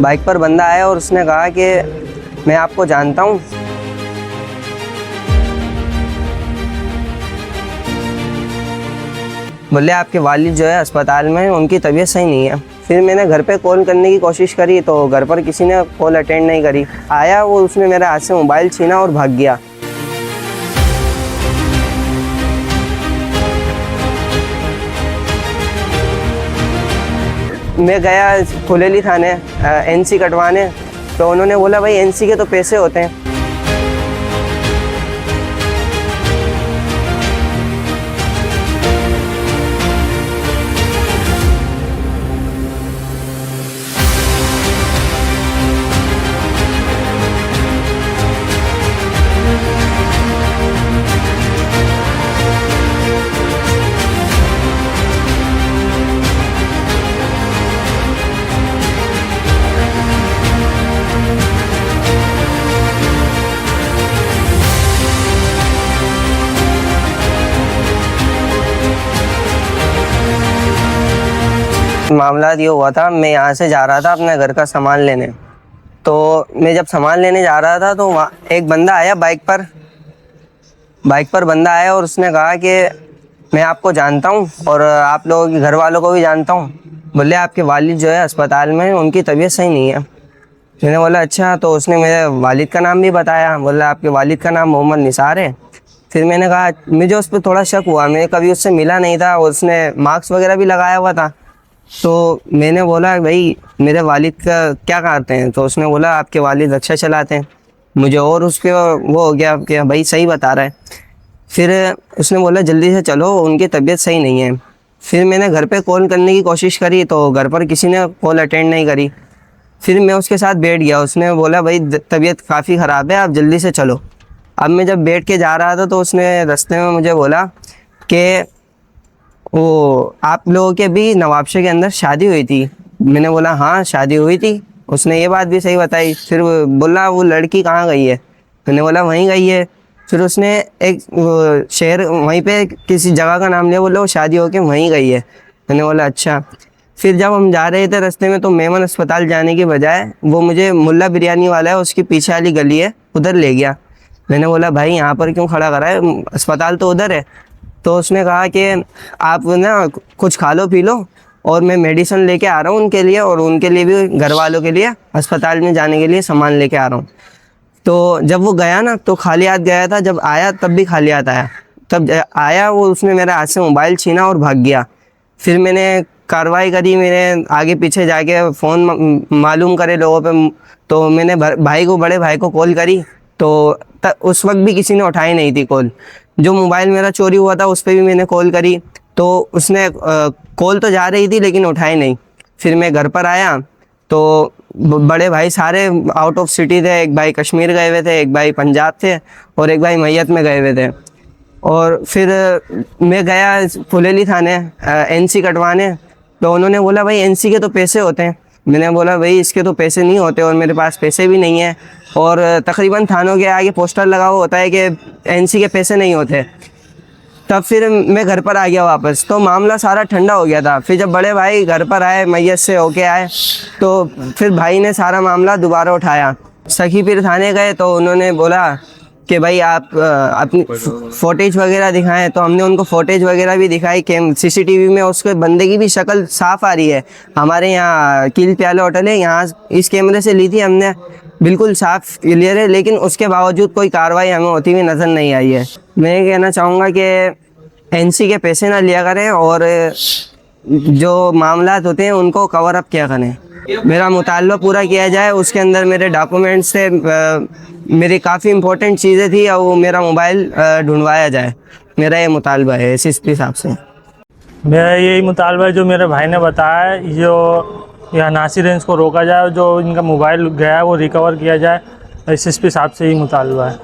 Bike पर बंदा आया और उसने कहा कि मैं आपको जानता हूँ। बोले आपके वालिद जो है अस्पताल में, उनकी तबीयत सही नहीं है। फिर मैंने घर पे कॉल करने की कोशिश करी तो घर पर किसी ने कॉल अटेंड नहीं करी। आया वो, उसने मेरे हाथ से मोबाइल छीना और भाग गया। मैं गया खुलेली थाने एनसी कटवाने, तो उन्होंने बोला भाई एनसी के तो पैसे होते हैं। मामला ये हुआ था, मैं यहाँ से जा रहा था अपने घर का सामान लेने। तो मैं जब सामान लेने जा रहा था तो वहाँ एक बंदा आया बाइक पर बंदा आया और उसने कहा कि मैं आपको जानता हूँ और आप लोगों के घर वालों को भी जानता हूँ। बोले आपके वालिद जो है अस्पताल में, उनकी तबीयत सही नहीं है। मैंने बोला अच्छा। तो उसने मेरे वालिद का नाम भी बताया। बोला आपके वालिद का नाम मोहम्मद निसार है। फिर मैंने कहा, मुझे उस पर थोड़ा शक हुआ, मैं कभी उससे मिला नहीं था, उसने मास्क वगैरह भी लगाया हुआ था। तो मैंने बोला भाई मेरे वालिद का क्या करते हैं? तो उसने बोला आपके वालिद अच्छा चलाते हैं। मुझे और उस पर वो हो गया कि भाई सही बता रहा है। फिर उसने बोला जल्दी से चलो, उनकी तबीयत सही नहीं है। फिर मैंने घर पे कॉल करने की कोशिश करी तो घर पर किसी ने कॉल अटेंड नहीं करी। फिर मैं उसके साथ बैठ गया। उसने बोला भाई तबीयत काफ़ी ख़राब है, आप जल्दी से चलो। अब मैं जब बैठ के जा रहा था तो उसने रास्ते में मुझे बोला कि वो आप लोगों के भी नवाबशा के अंदर शादी हुई थी। मैंने बोला हाँ शादी हुई थी। उसने ये बात भी सही बताई। फिर बोला वो लड़की कहाँ गई है? मैंने बोला वहीं गई है। फिर उसने एक शहर वहीं पे किसी जगह का नाम लिया, बोला वो शादी होके वहीं गई है। मैंने बोला अच्छा। फिर जब हम जा रहे थे रास्ते में तो मेमन अस्पताल जाने की बजाय वो मुझे मुल्ला बिरयानी वाला है उसकी पीछे वाली गली है उधर ले गया। मैंने बोला भाई यहाँ पर क्यों खड़ा करा है, अस्पताल तो उधर है। तो उसने कहा कि आप ना कुछ खा लो पी लो और मैं मेडिसिन लेके आ रहा हूँ उनके लिए, और उनके लिए भी घर वालों के लिए अस्पताल में जाने के लिए सामान लेके आ रहा हूँ। तो जब वो गया ना तो खाली हाथ गया था, जब आया तब भी खाली हाथ आया। तब आया वो, उसने मेरे हाथ से मोबाइल छीना और भाग गया। फिर मैंने कार्रवाई करी, मैंने आगे पीछे जाके फ़ोन मालूम करे लोगों पे। तो मैंने बड़े भाई को कॉल करी तो उस वक्त भी किसी ने उठाई नहीं थी कॉल। जो मोबाइल मेरा चोरी हुआ था उस पर भी मैंने कॉल करी तो उसने कॉल तो जा रही थी लेकिन उठाई नहीं। फिर मैं घर पर आया तो बड़े भाई सारे आउट ऑफ सिटी थे। एक भाई कश्मीर गए हुए थे, एक भाई पंजाब थे और एक भाई मैयत में गए हुए थे। और फिर मैं गया खुलेली थाने एनसी कटवाने, तो उन्होंने बोला भाई एनसी के तो पैसे होते हैं। मैंने बोला भाई इसके तो पैसे नहीं होते और मेरे पास पैसे भी नहीं है, और तकरीबन थानों के आगे पोस्टर लगा हुआ होता है कि एनसी के पैसे नहीं होते। तब फिर मैं घर पर आ गया वापस, तो मामला सारा ठंडा हो गया था। फिर जब बड़े भाई घर पर आए, मैयत से होके आए, तो फिर भाई ने सारा मामला दोबारा उठाया। सखीपुर थाने गए तो उन्होंने बोला कि भाई आप अपनी फुटेज वगैरह दिखाएं। तो हमने उनको फुटेज वगैरह भी दिखाई, सीसीटीवी में उसके बंदे की भी शक्ल साफ़ आ रही है। हमारे यहाँ किल प्याले होटल है, यहाँ इस कैमरे से ली थी हमने, बिल्कुल साफ क्लियर है। लेकिन उसके बावजूद कोई कार्रवाई हमें होती हुई नज़र नहीं आई है। मैं ये कहना चाहूँगा कि एनसी के पैसे ना लिया करें और जो मामलात होते हैं उनको कवर अप किया करें। मेरा मुतालबा पूरा किया जाए, उसके अंदर मेरे डॉक्यूमेंट्स थे, मेरी काफ़ी इंपॉर्टेंट चीज़ें थी, और वो मेरा मोबाइल ढूंढवाया जाए। मेरा ये मुतालबा है एसएसपी साहब से। मेरा यही मुतालबा है जो मेरे भाई ने बताया है, जो यहाँ नासिर है इसको रोका जाए और जो इनका मोबाइल गया है वो रिकवर किया जाए। एसएसपी साहब से ही मुतालबा है।